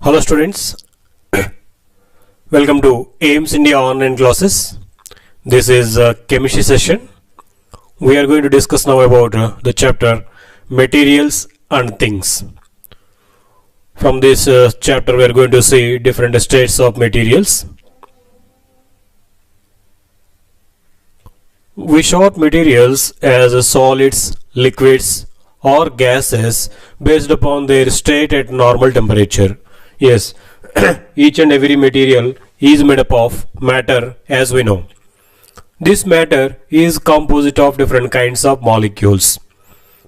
Hello students, welcome to AIMS India online classes. This is a chemistry session. We are going to discuss now about the chapter materials and things. From this chapter we are going to see different states of materials. We sort materials as solids, liquids or gases based upon their state at normal temperature. Yes, each and every material is made up of matter, as we know. This matter is composite of different kinds of molecules.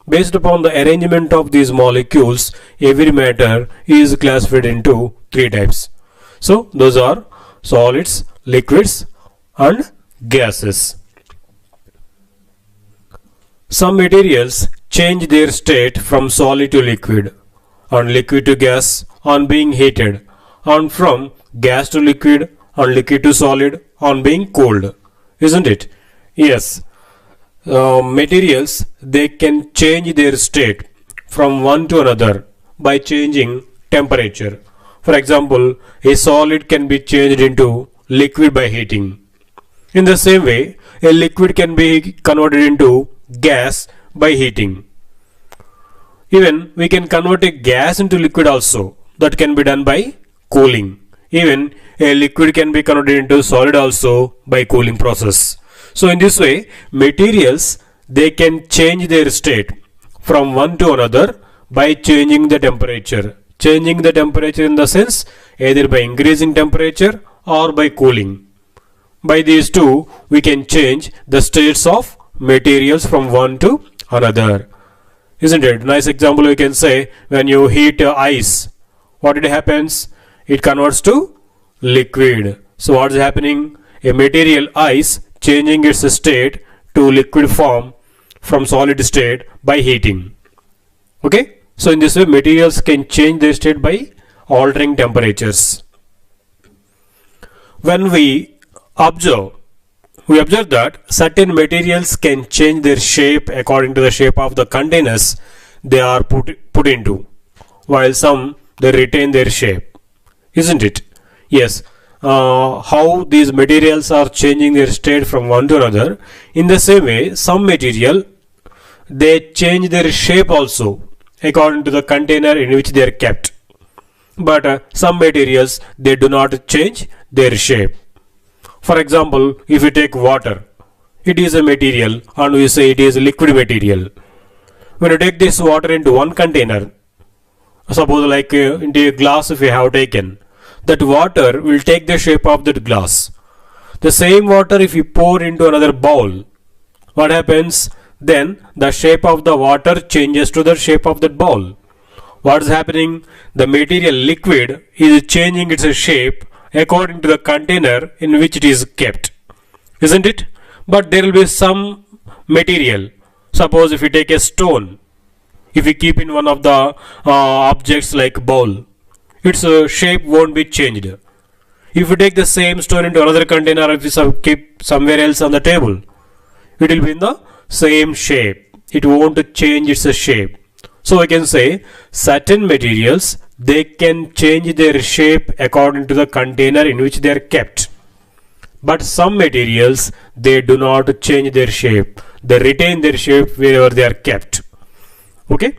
Based upon the arrangement of these molecules, every matter is classified into three types. So, those are solids, liquids and gases. Some materials change their state from solid to liquid and liquid to gas on being heated, and from gas to liquid and liquid to solid on being cooled, isn't it? Yes, materials, they can change their state from one to another by changing temperature. For example, a solid can be changed into liquid by heating. In the same way, a liquid can be converted into gas by heating. Even we can convert a gas into liquid also. That can be done by cooling. Even a liquid can be converted into solid also by cooling process. So in this way, materials, they can change their state from one to another by changing the temperature. Changing the temperature in the sense either by increasing temperature or by cooling. By these two, we can change the states of materials from one to another. Isn't it? Nice example we can say, when you heat ice, what it happens? It converts to liquid. So what is happening? A material ice changing its state to liquid form from solid state by heating. Okay? So in this way, materials can change their state by altering temperatures. When we observe that certain materials can change their shape according to the shape of the containers they are put into, while some, they retain their shape, isn't it? Yes. How these materials are changing their state from one to another? In the same way, some material, they change their shape also according to the container in which they are kept. But some materials, they do not change their shape. For example, if you take water, it is a material and we say it is a liquid material. When you take this water into one container, suppose like into a glass if you have taken, that water will take the shape of that glass. The same water if you pour into another bowl, what happens? Then the shape of the water changes to the shape of that bowl. What is happening? The material liquid is changing its shape according to the container in which it is kept, isn't it? But there will be some material. Suppose if you take a stone, if you keep in one of the objects like bowl, its shape won't be changed. If you take the same stone into another container, if you keep somewhere else on the table, it will be in the same shape. It won't change its shape. So we can say certain materials, they can change their shape according to the container in which they are kept. But some materials, they do not change their shape. They retain their shape wherever they are kept. Okay?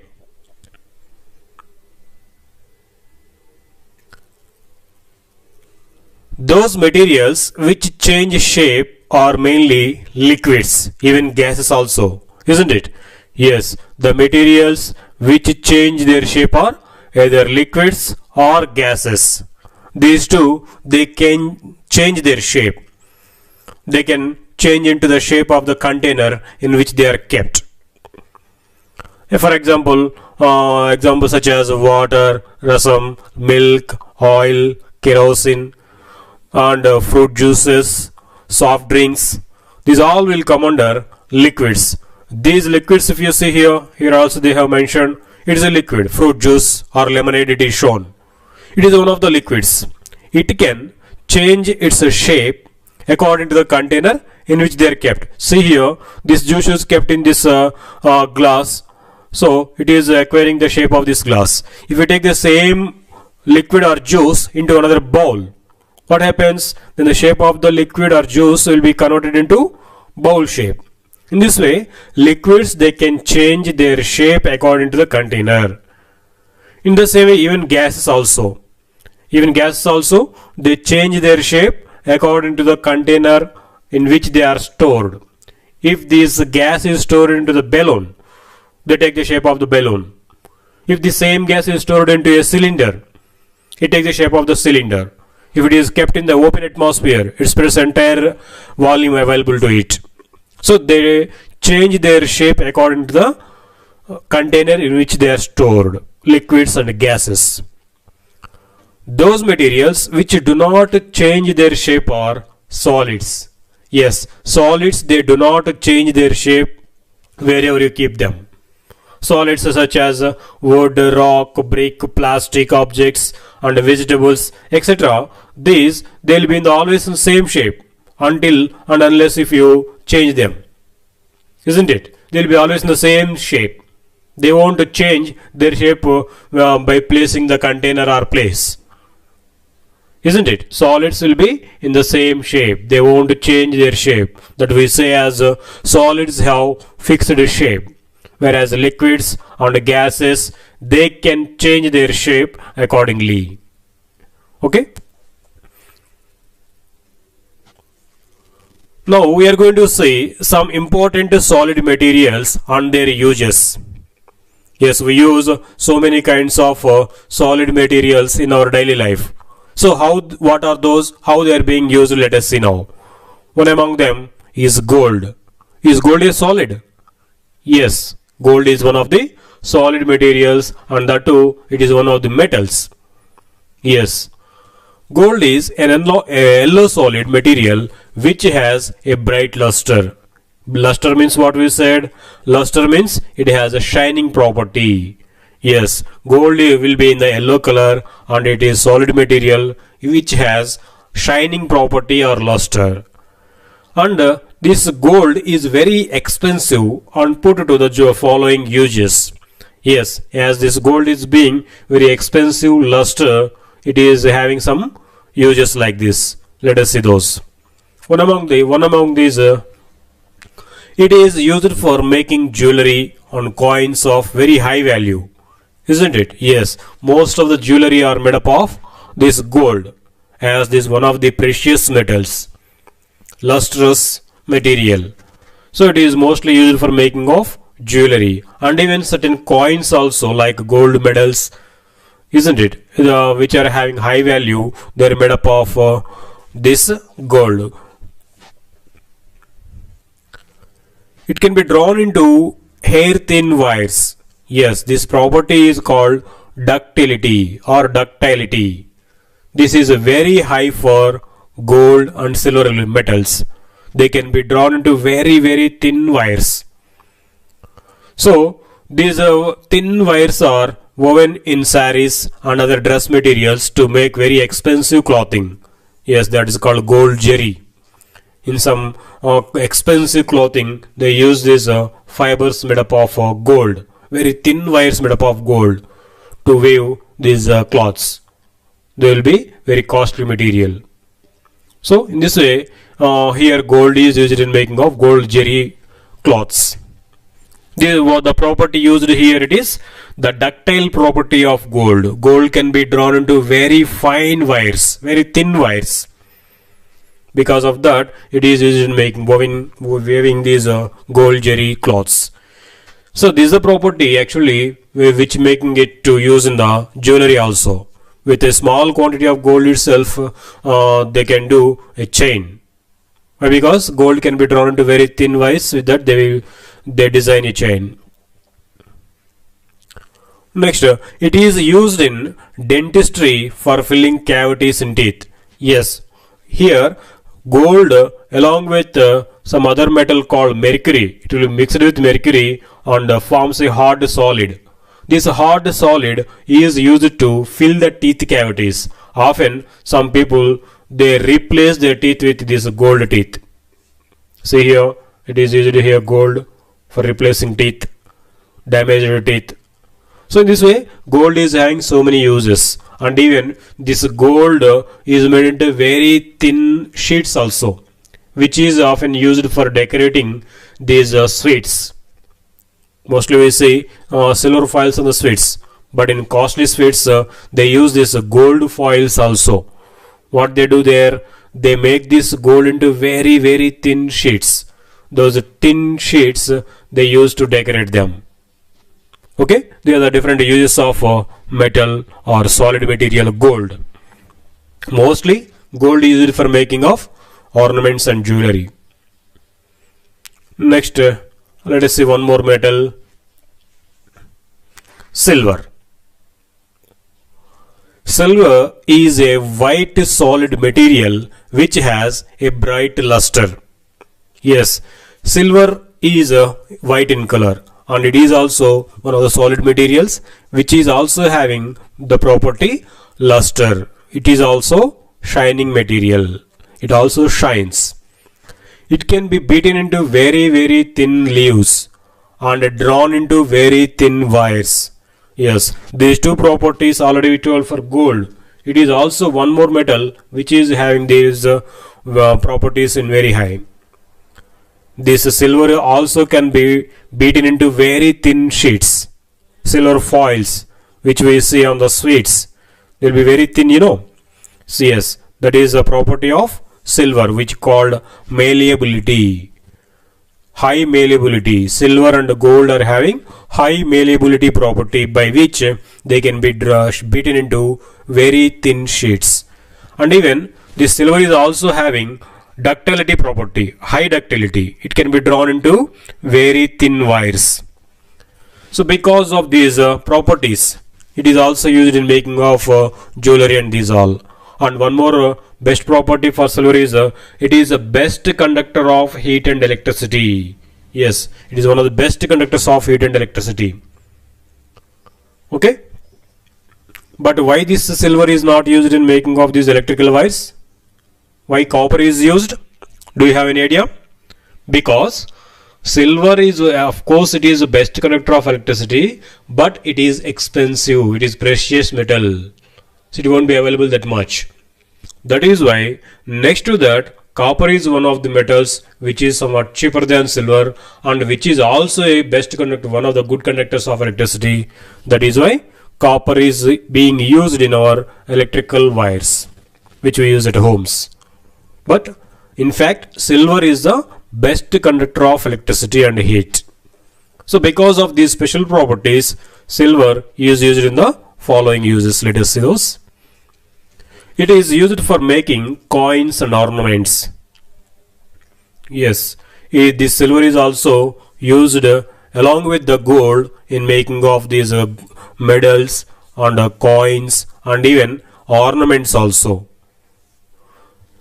Those materials which change shape are mainly liquids, even gases also, isn't it? Yes, the materials which change their shape are either liquids or gases. These two, they can change their shape. They can change into the shape of the container in which they are kept. For example, examples such as water, rasam, milk, oil, kerosene, and fruit juices, soft drinks, these all will come under liquids. These liquids, if you see here also they have mentioned, it is a liquid. Fruit juice or lemonade, it is shown. It is one of the liquids. It can change its shape according to the container in which they are kept. See here, this juice is kept in this glass. So it is acquiring the shape of this glass. If you take the same liquid or juice into another bowl, what happens? Then the shape of the liquid or juice will be converted into bowl shape. In this way, liquids, they can change their shape according to the container. In the same way, even gases also. They change their shape according to the container in which they are stored. If this gas is stored into the balloon, they take the shape of the balloon. If the same gas is stored into a cylinder, it takes the shape of the cylinder. If it is kept in the open atmosphere, it spreads entire volume available to it. So they change their shape according to the container in which they are stored, liquids and gases. Those materials which do not change their shape are solids. Yes, solids, they do not change their shape wherever you keep them. Solids such as wood, rock, brick, plastic objects and vegetables, etc. These, they will be always in the same shape until and unless if you change them. Isn't it? They will be always in the same shape. They won't change their shape by placing the container or place. Isn't it? Solids will be in the same shape. They won't change their shape. That we say as solids have fixed shape. Whereas liquids and gases, they can change their shape accordingly. Okay. Now we are going to see some important solid materials and their uses. Yes, we use so many kinds of solid materials in our daily life. So what are those? How they are being used? Let us see now. One among them is gold. Is gold a solid? Yes, gold is one of the solid materials, and that too, it is one of the metals. Yes, gold is an yellow solid material which has a bright luster. Luster means what we said? Luster means it has a shining property. Yes, gold will be in the yellow color and it is solid material which has shining property or luster. And this gold is very expensive and put to the following uses. Yes, as this gold is being very expensive luster, it is having some uses like this. Let us see those. One among these, it is used for making jewelry on coins of very high value. Isn't it? Yes, most of the jewelry are made up of this gold, as this one of the precious metals, lustrous material. So it is mostly used for making of jewelry, and even certain coins also, like gold medals, isn't it? Which are having high value, they are made up of this gold. It can be drawn into hair thin wires. Yes, this property is called ductility or ductility. This is very high for gold and silver metals. They can be drawn into very thin wires. So these thin wires are woven in saris and other dress materials to make very expensive clothing. Yes, that is called gold jerry. In some expensive clothing, they use these fibers made up of gold. Very thin wires made up of gold to weave these cloths. They will be very costly material. So in this way, here gold is used in making of gold jerry cloths. The property used here, it is the ductile property of gold. Gold can be drawn into very fine wires, very thin wires. Because of that, it is used in making weaving these gold jerry cloths. So this is a property actually which making it to use in the jewelry also. With a small quantity of gold itself, they can do a chain. Why? Because gold can be drawn into very thin wires. With that, they design a chain. Next, it is used in dentistry for filling cavities in teeth. Yes, here gold along with some other metal called mercury, it will be mixed with mercury and forms a hard solid. This hard solid is used to fill the teeth cavities. Often some people, they replace their teeth with this gold teeth. See here, it is used here gold for replacing teeth, damaged teeth. So in this way, gold is having so many uses, and even this gold is made into very thin sheets also, which is often used for decorating these sweets. Mostly we see silver foils on the sweets, but in costly sweets they use this gold foils also. What they do there, they make this gold into very thin sheets. Those thin sheets they use to decorate them. Okay, they are the different uses of metal or solid material gold. Mostly gold is used for making of ornaments and jewelry. Next, let us see one more metal, silver. Silver is a white solid material which has a bright luster. Yes, silver is white in color, and it is also one of the solid materials which is also having the property luster. It is also shining material. It also shines. It can be beaten into very thin leaves and drawn into very thin wires. Yes, these two properties already we told for gold. It is also one more metal which is having these properties in very high. This silver also can be beaten into very thin sheets, silver foils, which we see on the sweets. They will be very thin, you know. So yes, that is a property of silver, which called malleability. High malleability. Silver and gold are having high malleability property, by which they can be beaten into very thin sheets. And even this silver is also having ductility property, high ductility. It can be drawn into very thin wires. So because of these properties, it is also used in making of jewelry and these all. And one more best property for silver is it is the best conductor of heat and electricity. Yes, it is one of the best conductors of heat and electricity. Okay, but why this silver is not used in making of these electrical wires? Why copper is used? Do you have any idea? Because silver is, of course, it is the best conductor of electricity, but it is expensive. It is precious metal, so it won't be available that much. That is why next to that, copper is one of the metals which is somewhat cheaper than silver, and which is also a best conductor, one of the good conductors of electricity. That is why copper is being used in our electrical wires which we use at homes. But in fact, silver is the best conductor of electricity and heat. So because of these special properties, silver is used in the following uses. Let us see those. It is used for making coins and ornaments. Yes, this silver is also used along with the gold in making of these medals and coins and even ornaments also.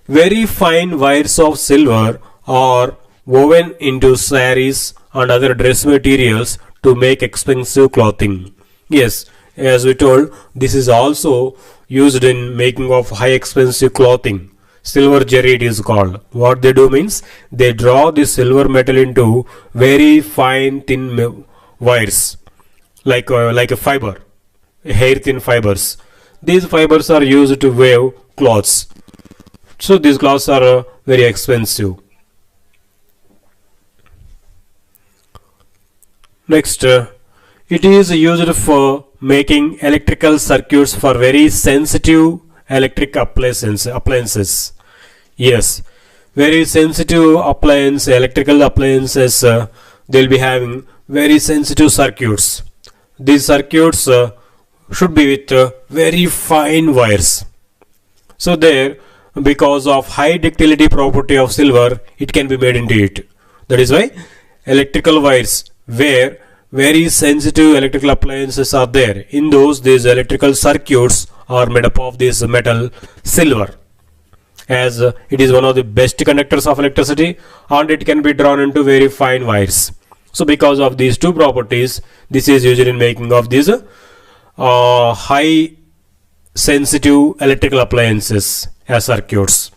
Very fine wires of silver are woven into saris and other dress materials to make expensive clothing. Yes, as we told, this is also used in making of high expensive clothing. Silver zari it is called. What they do means they draw this silver metal into very fine thin wires, like a fiber, hair thin fibers. These fibers are used to weave cloths. So these cloths are very expensive. Next, it is used for making electrical circuits for very sensitive electric appliances. Yes, very sensitive electrical appliances, they will be having very sensitive circuits. These circuits should be with very fine wires. So there, because of high ductility property of silver, it can be made into it. That is why electrical wires where very sensitive electrical appliances are there, in those these electrical circuits are made up of this metal silver, as it is one of the best conductors of electricity and it can be drawn into very fine wires. So because of these two properties, this is used in making of these high sensitive electrical appliances as circuits.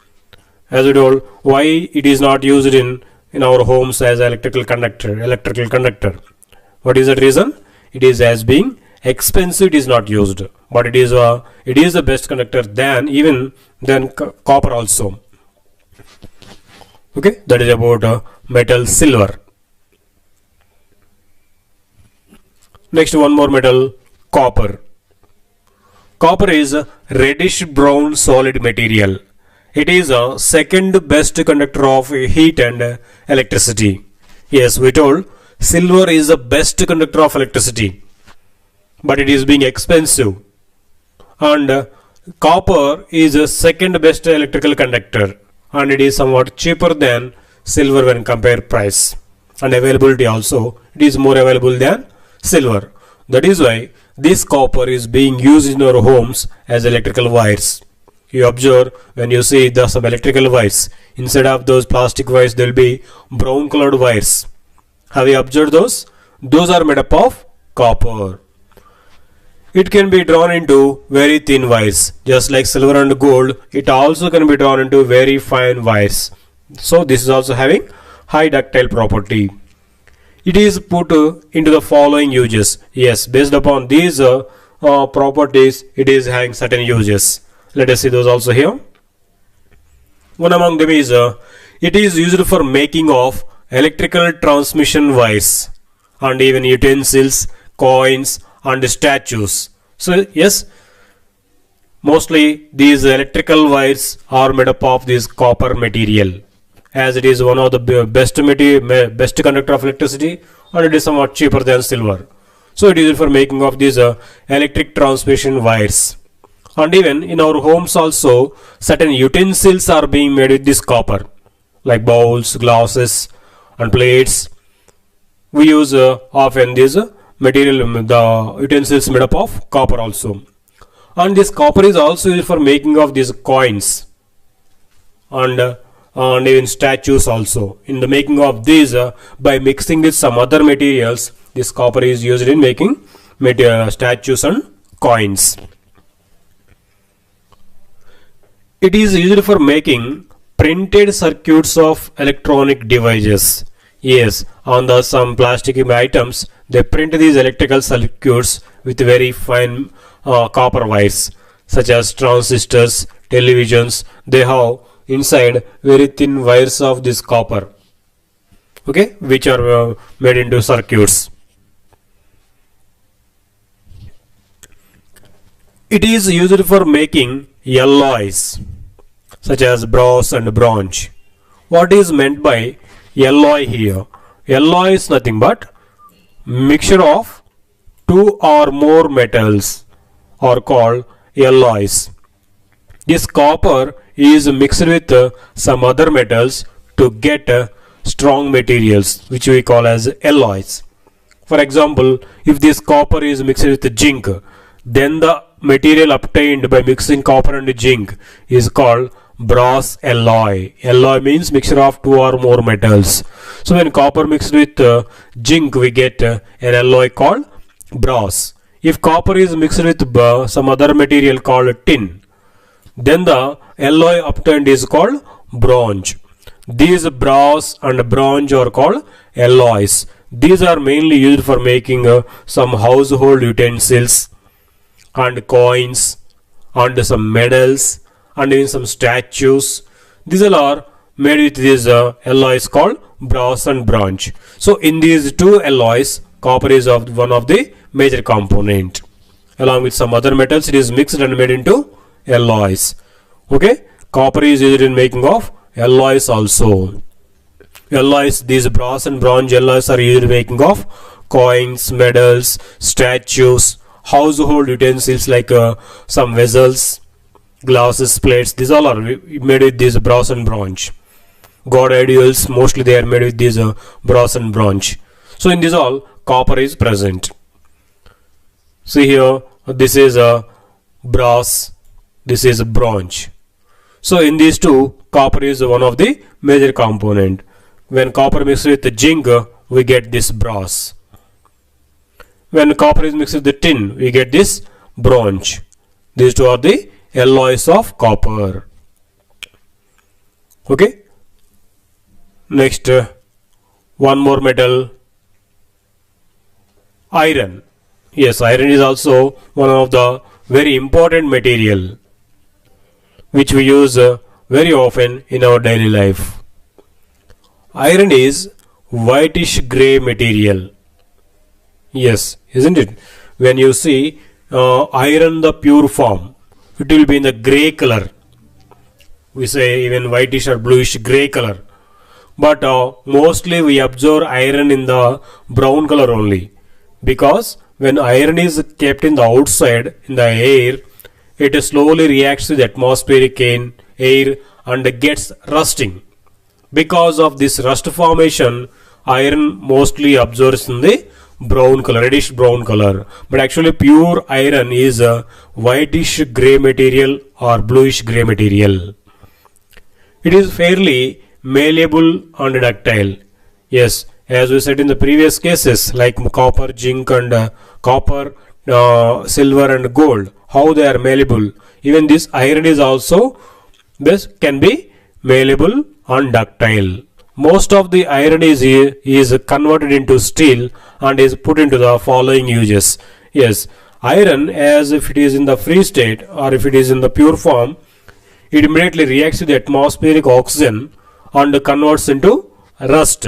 As we told, why it is not used in our homes as electrical conductor? What is the reason? It is as being expensive, it is not used, but it is the best conductor than copper also. Okay, that is about metal silver. Next, one more metal, copper. Copper is a reddish brown solid material. It is a second best conductor of heat and electricity. Yes, we told silver is the best conductor of electricity, but it is being expensive. And copper is the second best electrical conductor, and it is somewhat cheaper than silver when compared price. And availability also, it is more available than silver. That is why this copper is being used in our homes as electrical wires. You observe when you see some electrical wires, instead of those plastic wires there will be brown colored wires. Have you observed those? Those are made up of copper. It can be drawn into very thin wires, just like silver and gold. It also can be drawn into very fine wires. So this is also having high ductile property. It is put into the following uses. Yes, based upon these properties, it is having certain uses. Let us see those also here. One among them is it is used for making of electrical transmission wires and even utensils, coins and statues. So yes, mostly these electrical wires are made up of this copper material, as it is one of the best conductor of electricity, and it is somewhat cheaper than silver. So it is used for making of these electric transmission wires. And even in our homes also, certain utensils are being made with this copper, like bowls, glasses and plates. We use often this material, the utensils made up of copper also. And this copper is also used for making of these coins and even statues also. In the making of these, by mixing with some other materials, this copper is used in making statues and coins. It is used for making printed circuits of electronic devices. Yes, on some plastic items, they print these electrical circuits with very fine copper wires, such as transistors, televisions. They have inside very thin wires of this copper, okay, which are made into circuits. It is used for making alloys, such as brass and bronze. What is meant by alloy here? Alloy is nothing but mixture of two or more metals are called alloys. This copper is mixed with some other metals to get strong materials, which we call as alloys. For example, if this copper is mixed with zinc, then the material obtained by mixing copper and zinc is called brass alloy. Alloy means mixture of two or more metals. So when copper mixed with zinc, we get an alloy called brass. If copper is mixed with some other material called tin, then the alloy obtained is called bronze. These brass and bronze are called alloys. These are mainly used for making some household utensils and coins and some medals and even some statues. These all are made with these alloys called brass and bronze. So in these two alloys, copper is one of the major component. Along with some other metals, it is mixed and made into alloys. Okay, copper is used in making of alloys also. Alloys, these brass and bronze alloys are used in making of coins, medals, statues, household utensils like some vessels, glasses, plates. These all are made with these brass and bronze. God ideals, mostly they are made with these brass and bronze. So in this all, copper is present. See here, this is brass, this is bronze. So in these two, copper is one of the major component. When copper mixed with the zinc, we get this brass. When copper is mixed with the tin, we get this bronze. These two are the alloys of copper. Okay. Next, one more metal, iron. Yes, iron is also one of the very important material which we use very often in our daily life. Iron is whitish gray material. Yes, isn't it? When you see iron the pure form, it will be in the gray color. We say even whitish or bluish gray color. But mostly we observe iron in the brown color only, because when iron is kept in the outside in the air, it slowly reacts with atmospheric air and gets rusting. Because of this rust formation, iron mostly absorbs in the brown color, reddish brown color. But actually pure iron is a whitish gray material or bluish gray material. It is fairly malleable and ductile. Yes, as we said in the previous cases like copper, zinc and copper, silver and gold, how they are malleable. Even this iron is also, this can be malleable and ductile. Most of the iron is converted into steel and is put into the following uses. Yes, iron, as if it is in the free state or if it is in the pure form, it immediately reacts with the atmospheric oxygen and converts into rust.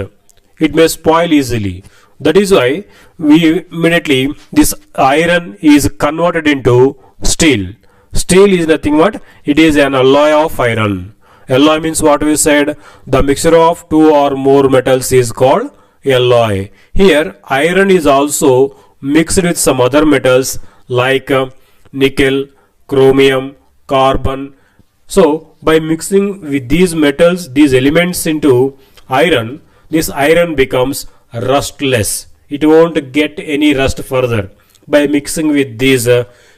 It may spoil easily. That is why we immediately this iron is converted into steel. Steel is nothing but it is an alloy of iron. Alloy means what we said, the mixture of two or more metals is called alloy. Here iron is also mixed with some other metals like nickel, chromium, carbon. So by mixing with these metals, these elements into iron, this iron becomes rustless. It won't get any rust further by mixing with these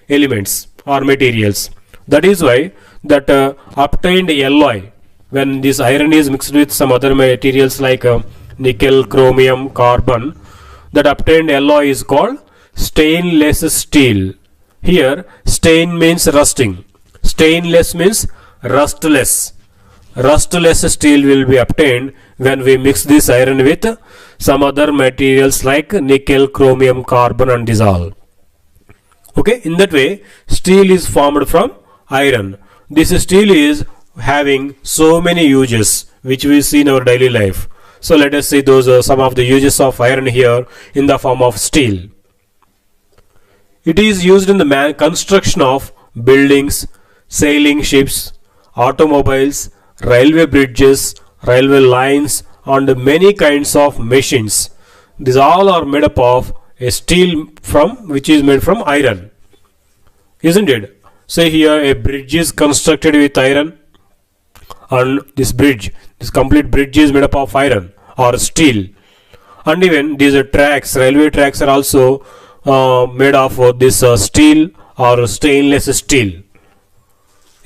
elements or materials. That is why that obtained alloy, when this iron is mixed with some other materials like nickel, chromium, carbon, that obtained alloy is called stainless steel. Here stain means rusting, stainless means rustless. Rustless steel will be obtained when we mix this iron with some other materials like nickel, chromium, carbon and these all. Okay, in that way steel is formed from iron. This steel is having so many uses which we see in our daily life. So let us see those some of the uses of iron here in the form of steel. It is used in the construction of buildings, sailing ships, automobiles, railway bridges, railway lines and many kinds of machines. These all are made up of a steel from which is made from iron. Isn't it? Say here a bridge is constructed with iron, and this complete bridge is made up of iron or steel. And even these tracks, railway tracks are also made of this steel or stainless steel.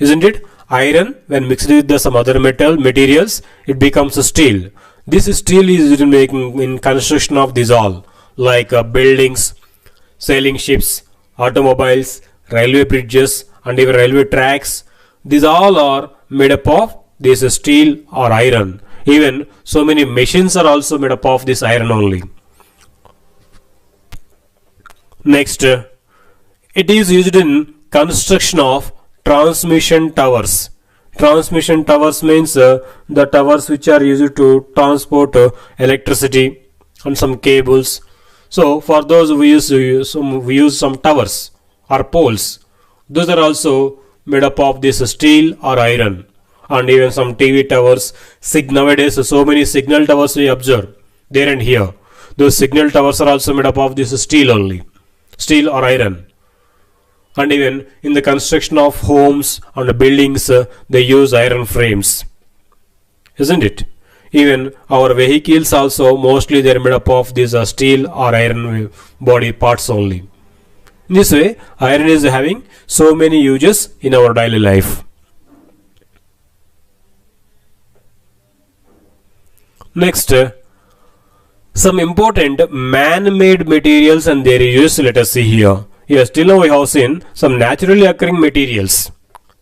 Isn't it? Iron, when mixed with some other materials, it becomes a steel. This steel is used in construction of these all, like buildings, sailing ships, automobiles, railway bridges and even railway tracks. These all are made up of this steel or iron. Even so many machines are also made up of this iron only. Next, it is used in construction of transmission towers. Transmission towers means the towers which are used to transport electricity and some cables. So for those we use some towers or poles. Those are also made up of this steel or iron. And even some TV towers. Nowadays so many signal towers we observe there and here. Those signal towers are also made up of this steel only, steel or iron. And even in the construction of homes and buildings, they use iron frames. Isn't it? Even our vehicles also mostly they are made up of these steel or iron body parts only. In this way, iron is having so many uses in our daily life. Next, some important man-made materials and their use. Let us see here. Yes, till now we have seen some naturally occurring materials.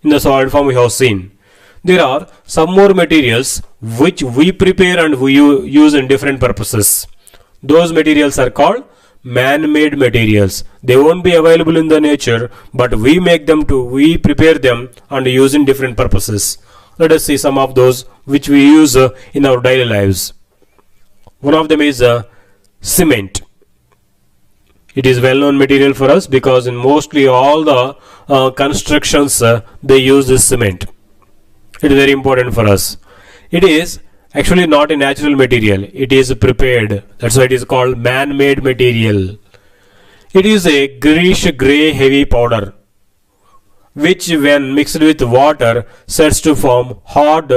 In the solid form we have seen. There are some more materials which we prepare and we use in different purposes. Those materials are called man-made materials. They won't be available in the nature, but we prepare them and use in different purposes. Let us see some of those which we use in our daily lives. One of them is cement. It is well-known material for us because in mostly all the constructions they use this cement. It is very important for us. It is actually not a natural material. It is prepared. That's why it is called man-made material. It is a greenish grey heavy powder which when mixed with water starts to form hard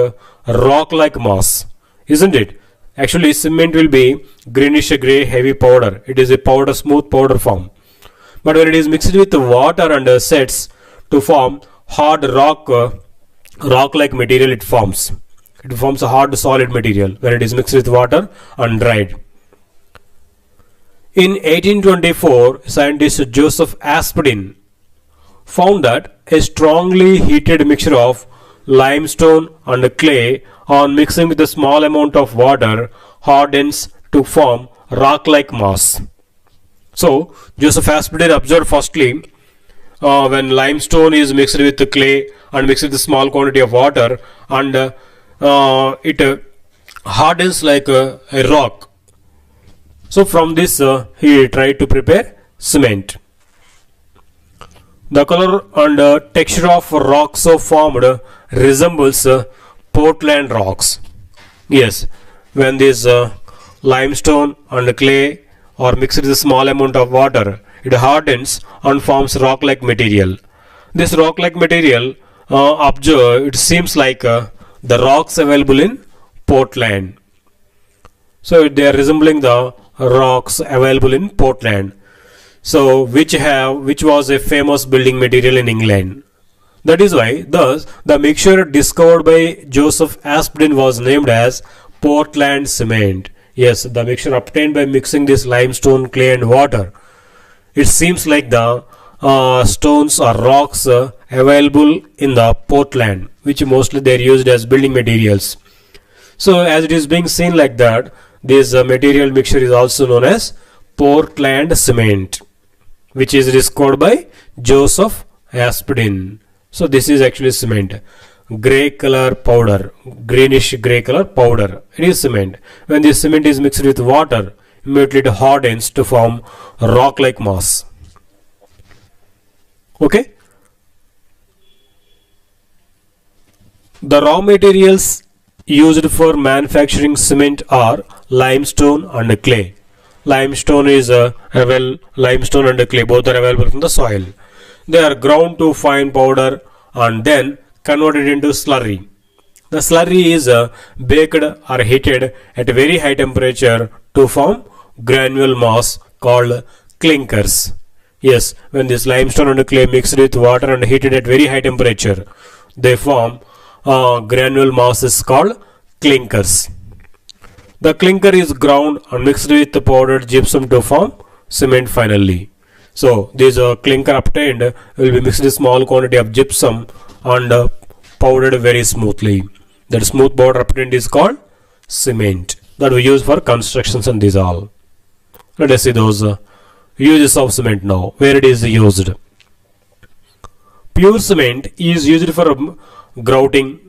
rock-like mass. Isn't it? Actually cement will be greenish grey heavy powder. It is a powder, smooth powder form. But when it is mixed with water and sets to form hard rock-like material, it forms a hard solid material when it is mixed with water and dried. In 1824, scientist Joseph Aspdin found that a strongly heated mixture of limestone and clay on mixing with a small amount of water hardens to form rock-like mass. So Joseph Aspdin observed firstly when limestone is mixed with the clay and mixed with a small quantity of water and it hardens like a rock. So from this he tried to prepare cement. The color and texture of rocks so formed resembles Portland rocks. Yes, when this limestone and clay are mixed with a small amount of water, it hardens and forms rock-like material. This rock-like material, it seems like the rocks available in Portland. So they are resembling the rocks available in Portland. So which was a famous building material in England. That is why thus the mixture discovered by Joseph Aspdin was named as Portland cement. Yes, the mixture obtained by mixing this limestone, clay and water. It seems like the stones or rocks available in the Portland, which mostly they are used as building materials. So as it is being seen like that, this material mixture is also known as Portland cement, which is discovered by Joseph Aspdin. So this is actually cement. Grey color powder, greenish grey color powder. It is cement. When this cement is mixed with water, immediately it hardens to form rock-like mass. Okay. The raw materials used for manufacturing cement are limestone and clay. Limestone is limestone and clay both are available from the soil. They are ground to fine powder and then converted into slurry. The slurry is baked or heated at a very high temperature to form granule mass called clinkers. Yes, when this limestone and clay mixed with water and heated at very high temperature, they form granule masses called clinkers. The clinker is ground and mixed with the powdered gypsum to form cement finally. So this clinker obtained will be mixed with a small quantity of gypsum and powdered very smoothly. That smooth powder obtained is called cement that we use for constructions and these all. Let us see those uses of cement now, where it is used. Pure cement is used for grouting.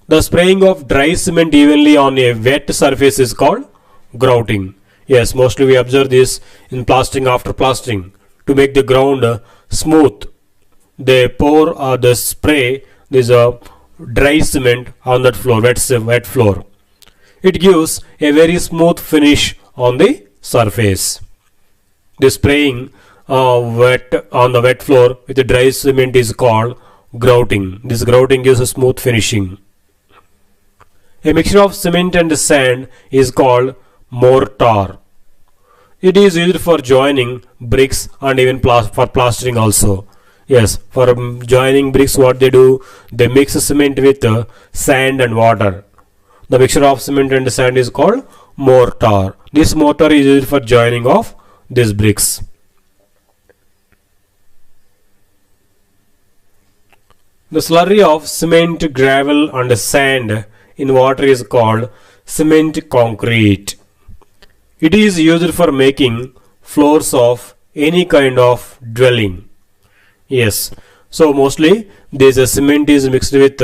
The spraying of dry cement evenly on a wet surface is called grouting. Yes, mostly we observe this in plastering after plastering. To make the ground smooth, they pour the spray this dry cement on that floor, wet floor. It gives a very smooth finish on the surface. The spraying wet on the wet floor with the dry cement is called grouting. This grouting gives a smooth finishing. A mixture of cement and sand is called mortar. It is used for joining bricks and even for plastering also. Yes, for joining bricks what they do, they mix cement with sand and water. The mixture of cement and sand is called mortar. This mortar is used for joining of these bricks. The slurry of cement, gravel and sand in water is called cement concrete. It is used for making floors of any kind of dwelling. Yes, so mostly this cement is mixed with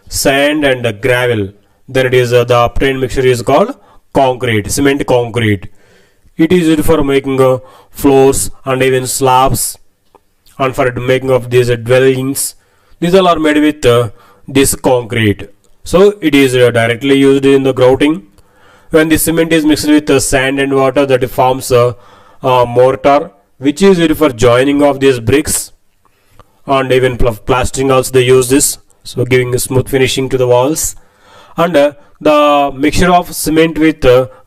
sand and gravel. Then it is the obtained mixture is called concrete, cement concrete. It is used for making floors and even slabs, and for making of these dwellings. These all are made with this concrete. So it is directly used in the grouting. When the cement is mixed with sand and water, that forms a mortar, which is used for joining of these bricks, and even plastering also they use this, so giving a smooth finishing to the walls. And the mixture of cement with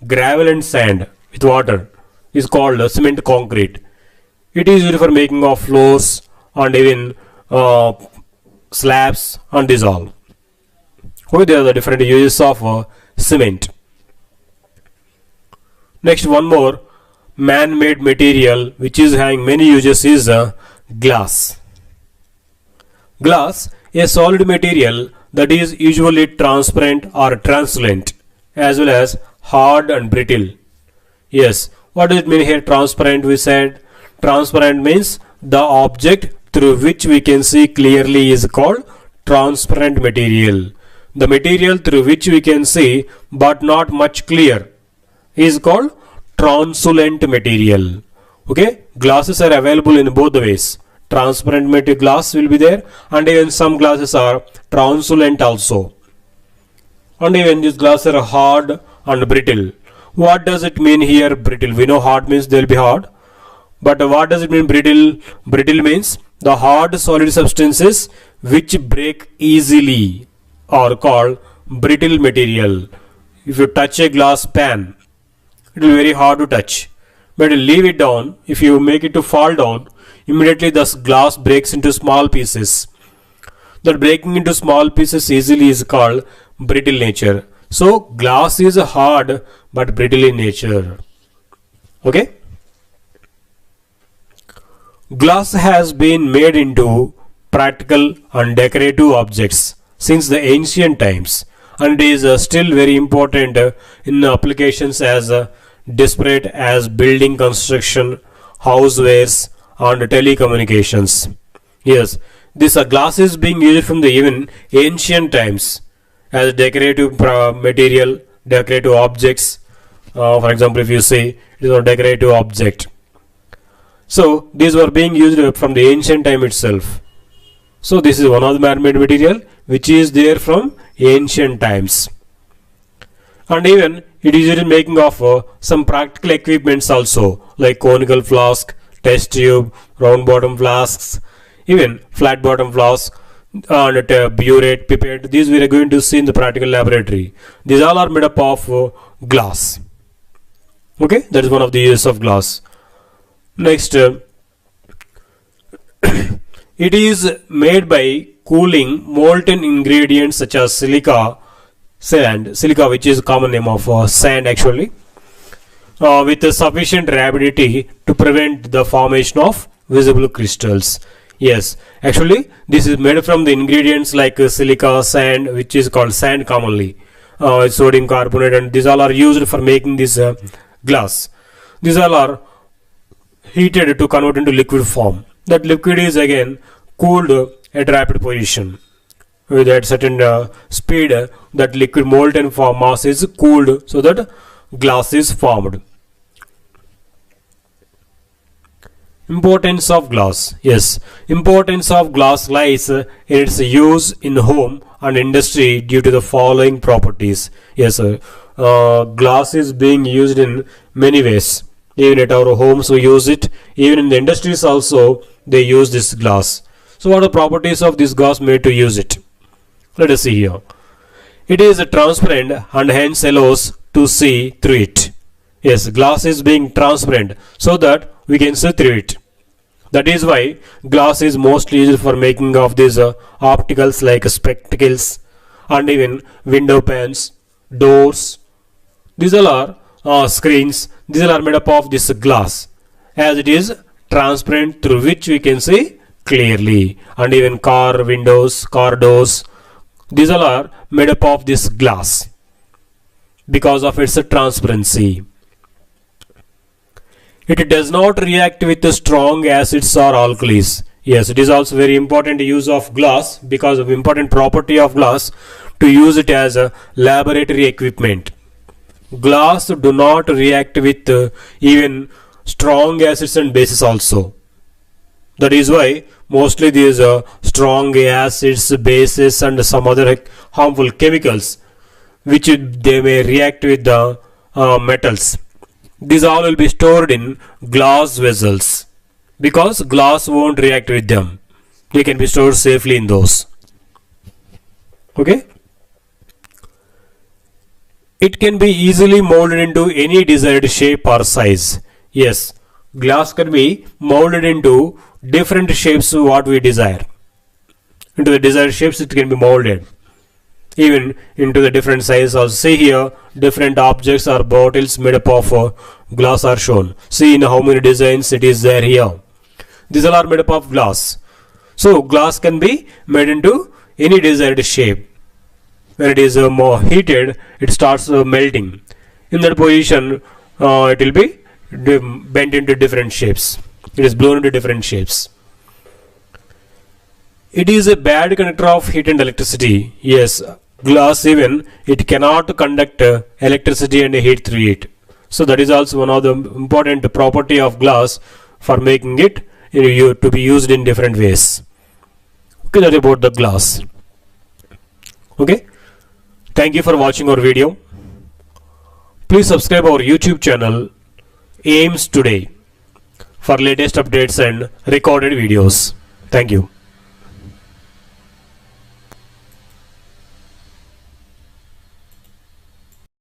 gravel and sand with water is called cement concrete. It is used for making of floors and even slabs and this all. Okay, there are the different uses of cement. Next, one more man-made material which is having many uses is glass. Glass, a solid material that is usually transparent or translucent, as well as hard and brittle. Yes, what does it mean here? Transparent, we said. Transparent means the object through which we can see clearly is called transparent material. The material through which we can see but not much clear is called translucent material. Okay, glasses are available in both the ways. Transparent material glass will be there, and even some glasses are translucent also. And even these glasses are hard and brittle. What does it mean here, brittle? We know hard means they will be hard. But what does it mean brittle? Brittle means the hard solid substances which break easily are called brittle material. If you touch a glass pan, it will be very hard to touch. But leave it down, if you make it to fall down, immediately the glass breaks into small pieces. That breaking into small pieces easily is called brittle nature. So glass is hard but brittle in nature. Okay? Glass has been made into practical and decorative objects since the ancient times, and is still very important in applications as disparate as building construction, housewares and telecommunications. Yes, this glass is being used from the even ancient times as decorative material, decorative objects. For example, if you say it is a decorative object. So these were being used from the ancient time itself. So this is one of the man-made material which is there from ancient times. And even it is used in making of some practical equipments also, like conical flask, test tube, round bottom flasks, even flat bottom flask, and burette, pipette. These we are going to see in the practical laboratory. These all are made up of glass. Okay, that is one of the uses of glass. Next, it is made by cooling molten ingredients such as silica, which is a common name of sand actually, with sufficient rapidity to prevent the formation of visible crystals. Yes, actually this is made from the ingredients like silica, sand, which is called sand commonly, sodium carbonate, and these all are used for making this glass. These all are heated to convert into liquid form. That liquid is again cooled at rapid position. With at certain speed, that liquid molten form mass is cooled so that glass is formed. Importance of glass. Yes, importance of glass lies in its use in home and industry due to the following properties. Yes, glass is being used in many ways. Even at our homes we use it. Even in the industries also they use this glass. So what are the properties of this glass made to use it? Let us see here. It is transparent and hence allows to see through it. Yes, glass is being transparent so that we can see through it. That is why glass is mostly used for making of these opticals like spectacles and even window panes, doors. These all are screens. These all are made up of this glass, as it is transparent through which we can see clearly. And even car windows, car doors, these all are made up of this glass because of its transparency. It does not react with the strong acids or alkalis. Yes, it is also very important use of glass because of important property of glass to use it as a laboratory equipment. Glass do not react with even strong acids and bases also. That is why mostly these strong acids, bases and some other harmful chemicals which they may react with the metals. These all will be stored in glass vessels because glass won't react with them. They can be stored safely in those. Okay. It can be easily molded into any desired shape or size. Yes, glass can be molded into different shapes what we desire. Into the desired shapes it can be molded. Even into the different size. Also see here different objects or bottles made up of glass are shown. See in how many designs it is there here. These all are made up of glass. So glass can be made into any desired shape. When it is more heated, it starts melting. In that position, it will be bent into different shapes. It is blown into different shapes. It is a bad conductor of heat and electricity. Yes, glass even it cannot conduct electricity and heat through it. So that is also one of the important property of glass for making it to be used in different ways. Okay, that is about the glass. Okay. Thank you for watching our video. Please subscribe our YouTube channel AIMS Today for latest updates and recorded videos. Thank you.